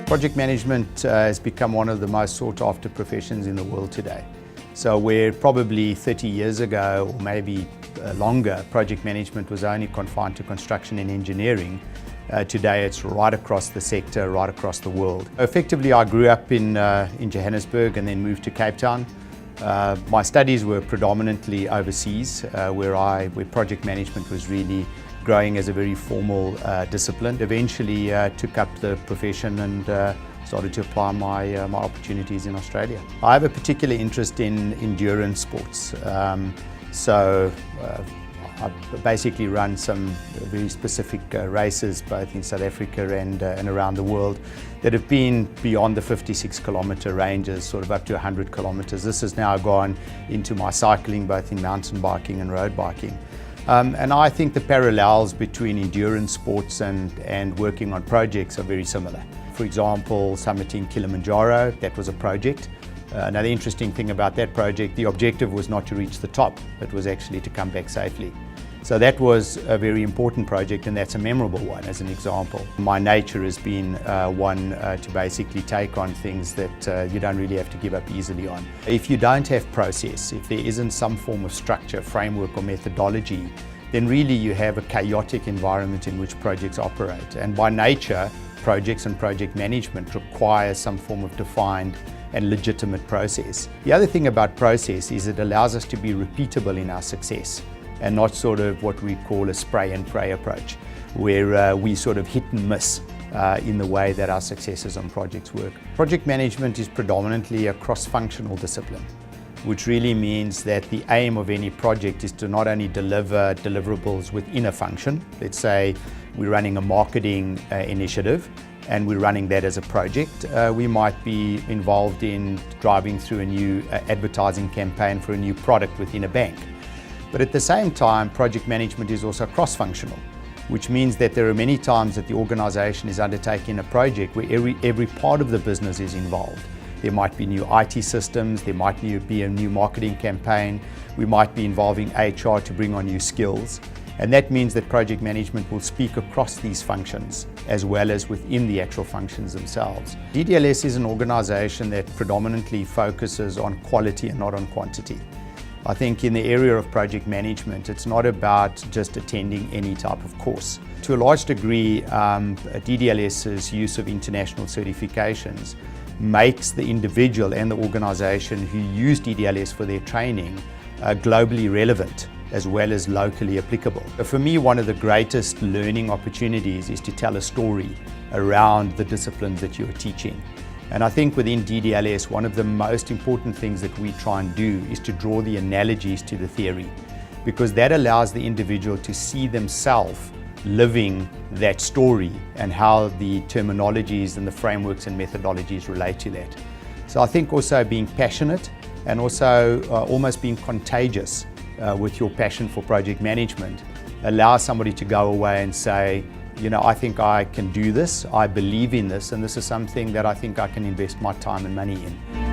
Project management has become one of the most sought after professions in the world today. So where probably 30 years ago or maybe longer, project management was only confined to construction and engineering, today it's right across the sector, right across the world. Effectively, I grew up in Johannesburg and then moved to Cape Town. My studies were predominantly overseas, where project management was really growing as a very formal discipline. Eventually took up the profession and started to apply my opportunities in Australia. I have a particular interest in endurance sports. I basically run some very specific races both in South Africa and around the world that have been beyond the 56-kilometre ranges, sort of up to 100 kilometres. This has now gone into my cycling, both in mountain biking and road biking. And I think the parallels between endurance sports and working on projects are very similar. For example, summiting Kilimanjaro, that was a project. Another interesting thing about that project, the objective was not to reach the top, it was actually to come back safely. So that was a very important project, and that's a memorable one as an example. My nature has been one to basically take on things that you don't really have to give up easily on. If you don't have process, if there isn't some form of structure, framework or methodology, then really you have a chaotic environment in which projects operate. And by nature, projects and project management require some form of defined and legitimate process. The other thing about process is it allows us to be repeatable in our success and not sort of what we call a spray and pray approach, where we sort of hit and miss in the way that our successes on projects work. Project management is predominantly a cross-functional discipline, which really means that the aim of any project is to not only deliver deliverables within a function. Let's say we're running a marketing initiative and we're running that as a project. We might be involved in driving through a new advertising campaign for a new product within a bank. But at the same time, project management is also cross-functional, which means that there are many times that the organization is undertaking a project where every part of the business is involved. There might be new IT systems, there might be a new marketing campaign, we might be involving HR to bring on new skills. And that means that project management will speak across these functions as well as within the actual functions themselves. DDLS is an organization that predominantly focuses on quality and not on quantity. I think in the area of project management, it's not about just attending any type of course. To a large degree, DDLS's use of international certifications makes the individual and the organization who use DDLS for their training globally relevant as well as locally applicable. For me, one of the greatest learning opportunities is to tell a story around the disciplines that you're teaching. And I think within DDLS, one of the most important things that we try and do is to draw the analogies to the theory, because that allows the individual to see themselves living that story and how the terminologies and the frameworks and methodologies relate to that. So I think also being passionate and also almost being contagious with your passion for project management allows somebody to go away and say, you know, I think I can do this, I believe in this, and this is something that I think I can invest my time and money in.